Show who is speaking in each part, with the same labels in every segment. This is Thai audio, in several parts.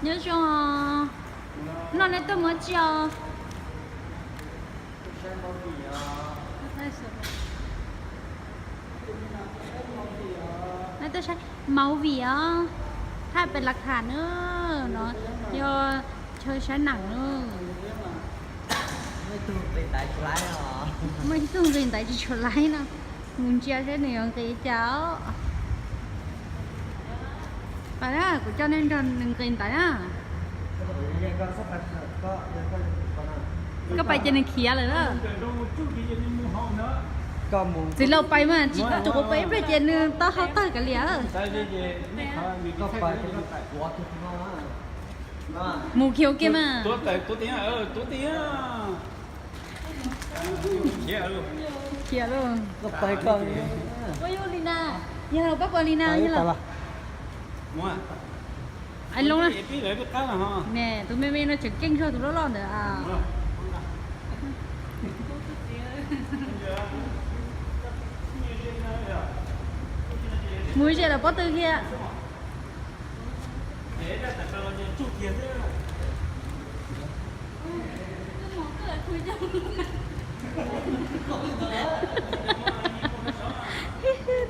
Speaker 1: nhớ cho nó này tôi mới cho này tôiใช้เมาหวีอ่ะถ้าเป็นหลักฐานเนอะเนาะยอเธอใช้หนังเนอะ
Speaker 2: ไม่ตู้เป็นไตไลท์หรอ
Speaker 1: ไม่ต้องเรียนแต่จะชดไล่นะมึงเชื่อใช่หนึ่งตีเจ้าไปนะกูcho nên choหนึ่งตีนแต่นะ
Speaker 2: ยังก็สักแบบก็ยังก็ประมาณ
Speaker 1: ก็ไปจะหนึ่งเขียเลยเนอะ
Speaker 2: ก็มุง
Speaker 1: สิเราไปมาจิตจุกไปไปเจนึงต้าเขาต้ากันเลยอ่ะ
Speaker 2: ก็ไปหัวทุกน้อ
Speaker 1: หมูเขียวเกมอ่ะ
Speaker 3: ตัวเตี้ยตัวเตี้ยเขียลูก
Speaker 1: เขียวเลย
Speaker 2: ก็ไปก่อน
Speaker 1: ว่ายูลีน่าอย่าเราปักว่าลีน่าอย่าเรา
Speaker 3: มั่ว
Speaker 1: ไอ้ลงนะ
Speaker 3: พี่เลยก็ตั้งฮะ
Speaker 1: แน่ตัวแม่ๆเราจะเก่งชอบตัวร้อนเด้ออ่ะมือเจเราปักตัวเขีย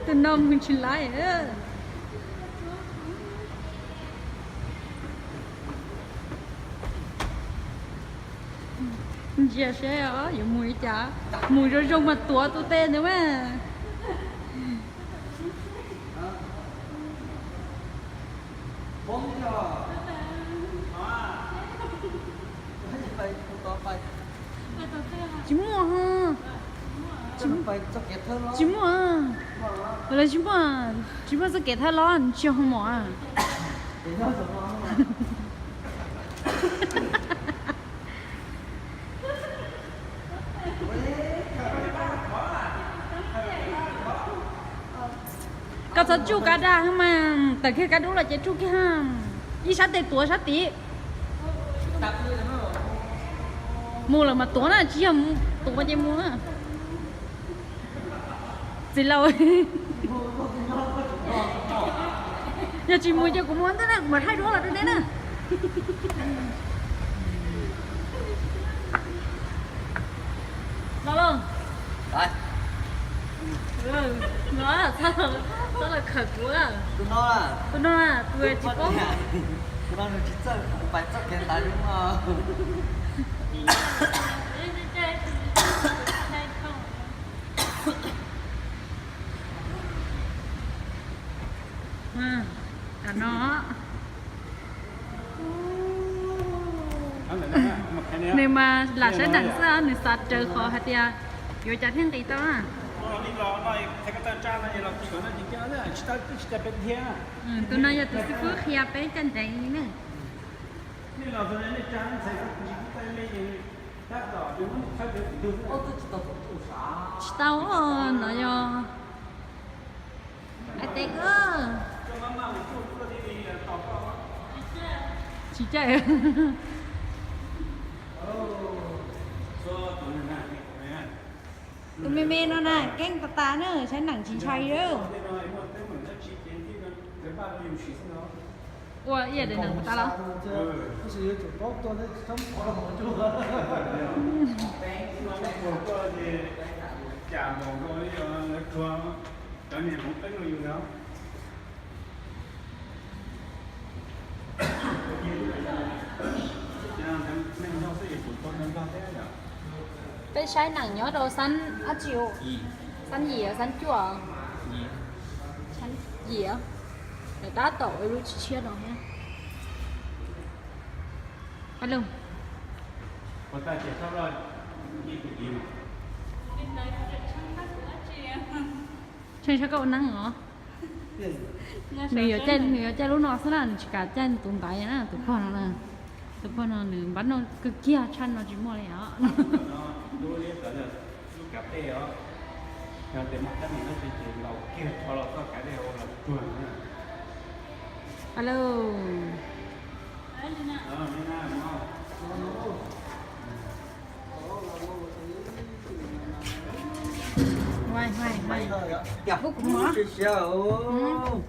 Speaker 1: ตัวนมมันชิลไล่เจ๊ใช่เหรออยู่มือจ้ามือจะจงมาตัวเต้นนะแม่
Speaker 2: ผมจะไปต่อไป
Speaker 1: จิมัวฮะ
Speaker 2: จะไปจะเก็บเธอแล้ว
Speaker 1: จิมัวอะไรจิมัวจิมัวจะเก็บท่าร้อนเชียวหัวอ่ะ
Speaker 2: เดี๋ยวเราจะมอง
Speaker 1: ก็จะจูกระดาให้มันแต่แค่กระดูกเราจะจูแค่ห้ามยี่ชัดเต็ตัวชัดติมูเรามาตัวน่ะเชี่ยมตัวมันจะมูอ่ะสิเราอย่าจีมูจะกูม้วนตัวน่ะเหมือนให้รู้เราตัวนี้น่ะเราลง
Speaker 2: ไป
Speaker 1: nó là sao rất là khẩn quá
Speaker 2: คุณน้องอ่ะ
Speaker 1: tôi nói là tôi chỉ
Speaker 2: คุณ
Speaker 1: có
Speaker 2: น้องจิตใจไปจะเก็บตายรู้มั้ย
Speaker 1: cả nó nếu mà là sẽ đằng sau nếu sát trời khó hạt ya vô chặt thiên tỷ to à
Speaker 3: นี่รอหน่อยใครก็จะจ้างอะไรเราคิดว่าน่าจริงๆเนี่ยชิตาเป็นเทีย
Speaker 1: tôi nói giờ tôi sẽ phước khía bé chân chạy như này
Speaker 3: นี่เราตอนนี้จ้างใส่จริงๆไปเลยถ้าต่อดูถ้าดู
Speaker 2: โอ้ตัวจิตตกตัวสา
Speaker 1: tao nó yo ai tê cơ chỉ chạy tụi mê mê nó nè canh ta nữaใช้หนังชินชัยเด้อ哇也得能打了
Speaker 2: 不是有种包多的什么跑了好久
Speaker 3: 假蒙古那个装当年蒙古有了
Speaker 1: ไปใช้หนังย้อนเราสั้นอาจิวสั้นเหยียสั้นจั่วสั้นเหยียđể đá tổรู้เชี่ยหน่อยฮะไปลง
Speaker 3: 我大姐说了一比一嘛。
Speaker 1: ใช่ใช่ก็นั่งเหรอหนูở trên lúc nó sẽ là chỉ cả trên tụi tayนะtụiพ่อนะtụiพ่อnóหนึ่งบ้านnó cứ kia chăn nó chỉ muaเลยอ่ะ
Speaker 3: ดูเรียกแต่ลูกกับเต้เหรอเราเต็มที่นี่ก็คือเราเกี่ยวพอเราก็กลายเป็นเราจวนนะ
Speaker 1: ฮัลโหล
Speaker 3: ไม่น่าเนาะ
Speaker 1: ไม่
Speaker 2: gặp
Speaker 1: Bút cũng hả?
Speaker 2: Sao?